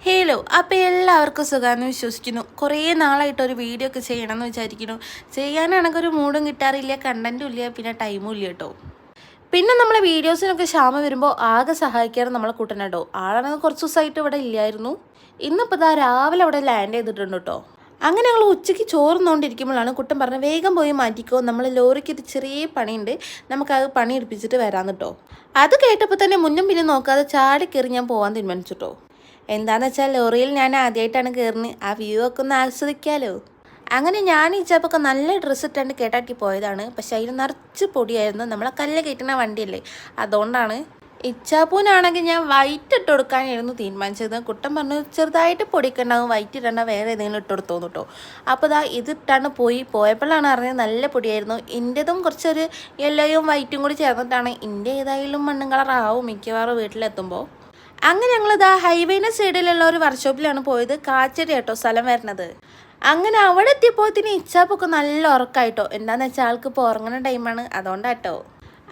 Hello, അപ്പോൾ എല്ലാവർക്കും സുഖമാണെന്ന് വിശ്വസിക്കുന്നു. കുറേ നാളായിട്ടൊരു വീഡിയോ ഒക്കെ ചെയ്യണമെന്ന് വിചാരിക്കുന്നു. ചെയ്യാനാണെങ്കിൽ ഒരു മൂഡും കിട്ടാറില്ല, കണ്ടൻറ്റും ഇല്ല, പിന്നെ ടൈമും ഇല്ല കേട്ടോ. പിന്നെ നമ്മളെ വീഡിയോസിനൊക്കെ ക്ഷാമം വരുമ്പോൾ ആകെ സഹായിക്കാറ് നമ്മളെ കൂട്ടനാട്ടോ. ആളാണെങ്കിൽ കുറച്ച് ദിവസമായിട്ട് ഇവിടെ ഇല്ലായിരുന്നു. ഇന്നിപ്പോൾ ഇതാ രാവിലെ അവിടെ ലാൻഡ് ചെയ്തിട്ടുണ്ട് കേട്ടോ. അങ്ങനെ ഞങ്ങൾ ഉച്ചയ്ക്ക് ചോറുന്നോണ്ടിരിക്കുമ്പോഴാണ് കുട്ടൻ പറഞ്ഞത് വേഗം പോയി മാറ്റിക്കോ, നമ്മൾ ലോറിക്ക് ഇത് ചെറിയ പണിയുണ്ട്, നമുക്കത് പണി എടുപ്പിച്ചിട്ട് വരാമെന്ന് കേട്ടോ. അത് കേട്ടപ്പോൾ തന്നെ മുന്നും പിന്നെ നോക്കാതെ ചാടി കയറി ഞാൻ പോകാൻ തീരുമാനിച്ചിട്ടോ. എന്താണെന്ന് വെച്ചാൽ ലോറിയിൽ ഞാൻ ആദ്യമായിട്ടാണ് കയറുന്നത്, ആ വ്യൂ ഒക്കെ ഒന്ന് ആസ്വദിക്കാമല്ലോ. അങ്ങനെ ഞാൻ ഇച്ചാപ്പൊക്കെ നല്ല ഡ്രസ്സ് ഇട്ടാണ്ട് കേട്ടാക്കി പോയതാണ്. പക്ഷെ അതിൽ നിറച്ച് പൊടിയായിരുന്നു, നമ്മളെ കല്ല് കയറ്റുന്ന വണ്ടിയല്ലേ, അതുകൊണ്ടാണ്. ഇച്ചാപ്പൂനാണെങ്കിൽ ഞാൻ വൈറ്റ് ഇട്ട് കൊടുക്കാനായിരുന്നു തീരുമാനിച്ചത്. കുട്ടൻ പറഞ്ഞു ചെറുതായിട്ട് പൊടിക്കണ്ടാവും, വൈറ്റ് ഇടണ്ട, വേറെ ഏതെങ്കിലും ഇട്ട് കൊടുത്തോന്നു കേട്ടോ. അപ്പോൾ ഇതാ ഇതിട്ടാണ് പോയപ്പോഴാണ് അറിഞ്ഞത് നല്ല പൊടിയായിരുന്നു. എൻ്റെതും കുറച്ചൊരു യെല്ലോയും വൈറ്റും കൂടി ചേർന്നിട്ടാണ് എൻ്റെ ഏതായാലും മണ്ണും കളറാവും മിക്കവാറും വീട്ടിലെത്തുമ്പോൾ. അങ്ങനെ ഞങ്ങളിതാ ഹൈവേൻ്റെ സൈഡിലുള്ള ഒരു വർക്ക്ഷോപ്പിലാണ് പോയത്. കാച്ചേരി കേട്ടോ സ്ഥലം വരുന്നത്. അങ്ങനെ അവിടെ എത്തിയപ്പോഴത്തേന് ഇച്ചാപ്പൊക്കെ നല്ല ഉറക്കായിട്ടോ. എന്താണെന്ന് വെച്ചാൽ ആൾക്ക് ഇപ്പോൾ ഉറങ്ങുന്ന ടൈമാണ്, അതുകൊണ്ടാട്ടോ.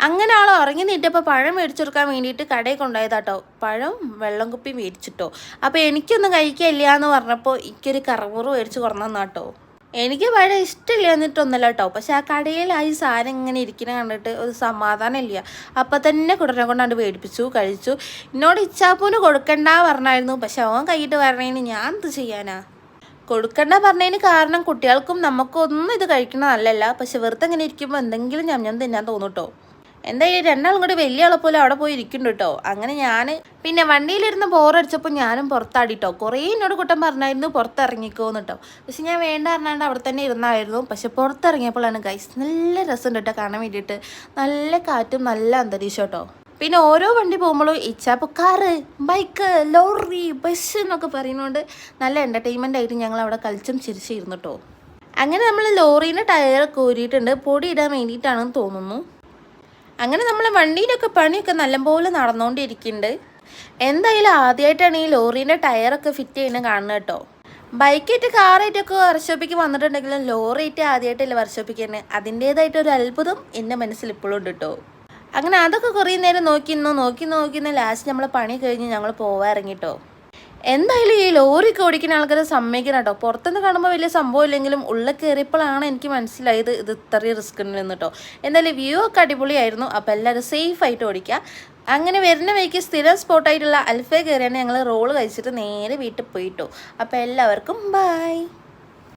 അങ്ങനെ ആൾ ഉറങ്ങി നീട്ടപ്പോൾ പഴം മേടിച്ചു കൊടുക്കാൻ വേണ്ടിയിട്ട് കടയിൽ കൊണ്ടുപോയതാട്ടോ. പഴം വെള്ളം കുപ്പി മേടിച്ചിട്ടോ. അപ്പോൾ എനിക്കൊന്നും കഴിക്കില്ല എന്ന് പറഞ്ഞപ്പോൾ എനിക്കൊരു കറവൂറ് മേടിച്ച് കൊണ്ടുവന്നാട്ടോ. എനിക്ക് പഴം ഇഷ്ടമില്ല എന്നിട്ടൊന്നുമല്ല കേട്ടോ. പക്ഷെ ആ കടയിൽ ആ ഈ സാധനം ഇങ്ങനെ ഇരിക്കുന്ന കണ്ടിട്ട് ഒരു സമാധാനം ഇല്ല. അപ്പം തന്നെ കുടനെ കൊണ്ടാണ്ട് മേടിപ്പിച്ചു, കഴിച്ചു. എന്നോട് ഇച്ചാപ്പൂന് കൊടുക്കണ്ട പറഞ്ഞായിരുന്നു. പക്ഷെ അവൻ കൈയിട്ട് പറഞ്ഞതിന് ഞാൻ എന്ത് ചെയ്യാനാ. കൊടുക്കണ്ട പറഞ്ഞതിന് കാരണം കുട്ടികൾക്കും നമുക്കും ഒന്നും ഇത് കഴിക്കണ നല്ലല്ല. പക്ഷെ വെറുതെ ഇങ്ങനെ ഇരിക്കുമ്പോൾ എന്തെങ്കിലും ഞാൻ തിന്നാൻ തോന്നും കേട്ടോ. എന്തായാലും രണ്ടാളും കൂടി വലിയ ആളെപ്പോലെ അവിടെ പോയി ഇരിക്കുന്നുണ്ട് കേട്ടോ. അങ്ങനെ ഞാൻ പിന്നെ വണ്ടിയിലിരുന്ന് ബോറടിച്ചപ്പോൾ ഞാനും പുറത്താടിട്ടോ. കുറേ എന്നോട് കുട്ടൻ പറഞ്ഞായിരുന്നു പുറത്തിറങ്ങിക്കോന്ന് കേട്ടോ. പക്ഷെ ഞാൻ വേണ്ട പറഞ്ഞാണ്ട് അവിടെ തന്നെ ഇരുന്നായിരുന്നു. പക്ഷെ പുറത്തിറങ്ങിയപ്പോഴാണ് ഗൈസ് നല്ല രസമുണ്ട് കേട്ടോ കാണാൻ വേണ്ടിയിട്ട്. നല്ല കാറ്റും നല്ല അന്തരീക്ഷം കേട്ടോ. പിന്നെ ഓരോ വണ്ടി പോകുമ്പോഴും ഇച്ചാപ്പോൾ കാറ്, ബൈക്ക്, ലോറി, ബസ് എന്നൊക്കെ പറയുന്നതുകൊണ്ട് നല്ല എൻ്റർടൈൻമെൻ്റ് ആയിട്ട് ഞങ്ങൾ അവിടെ കളിച്ചും ചിരിച്ചിരുന്നു കേട്ടോ. അങ്ങനെ നമ്മൾ ലോറീൻ്റെ ടയർ കോരിയിട്ടുണ്ട്, പൊടി ഇടാൻ വേണ്ടിയിട്ടാണെന്ന് തോന്നുന്നു. അങ്ങനെ നമ്മൾ വണ്ടീൻ്റെയൊക്കെ പണിയൊക്കെ നല്ലപോലെ നടന്നുകൊണ്ടിരിക്കുന്നുണ്ട്. എന്തായാലും ആദ്യമായിട്ടാണ് ഈ ലോറീൻ്റെ ടയറൊക്കെ ഫിറ്റ് ചെയ്യുന്നത് കാണുന്നത് കേട്ടോ. ബൈക്കായിട്ട് കാറായിട്ടൊക്കെ വർക്ക്ഷോപ്പിക്ക് വന്നിട്ടുണ്ടെങ്കിലും ലോറിയായിട്ട് ആദ്യമായിട്ടല്ലേ വർക്ക്ഷോപ്പിക്കുന്നത്. അതിൻ്റേതായിട്ടൊരു അത്ഭുതം എൻ്റെ മനസ്സിൽ ഇപ്പോഴും ഉണ്ട് കേട്ടോ. അങ്ങനെ അതൊക്കെ കുറേ നേരം നോക്കി ലാസ്റ്റ് നമ്മൾ പണി കഴിഞ്ഞ് ഞങ്ങൾ പോവാൻ ഇറങ്ങിട്ടോ. എന്തായാലും ഈ ലോറിയൊക്കെ ഓടിക്കുന്ന ആൾക്കാരെ സമ്മതിക്കണം കേട്ടോ. പുറത്തുനിന്ന് കാണുമ്പോൾ വലിയ സംഭവം ഇല്ലെങ്കിലും ഉള്ളിൽ കയറിയപ്പോഴാണ് എനിക്ക് മനസ്സിലായത് ഇത് ഇത്രയും റിസ്ക് ഉണ്ടെന്ന് കേട്ടോ. എന്തായാലും വ്യൂ ഒക്കെ അടിപൊളിയായിരുന്നു. അപ്പോൾ എല്ലാവരും സേഫായിട്ട് ഓടിക്കുക. അങ്ങനെ വരുന്ന വഴിക്ക് സ്ഥിരം സ്പോട്ടായിട്ടുള്ള അൽഫേ കയറിയാണ് ഞങ്ങൾ റോള് കഴിച്ചിട്ട് നേരെ വീട്ടിൽ പോയിട്ടോ. അപ്പോൾ എല്ലാവർക്കും ബൈ.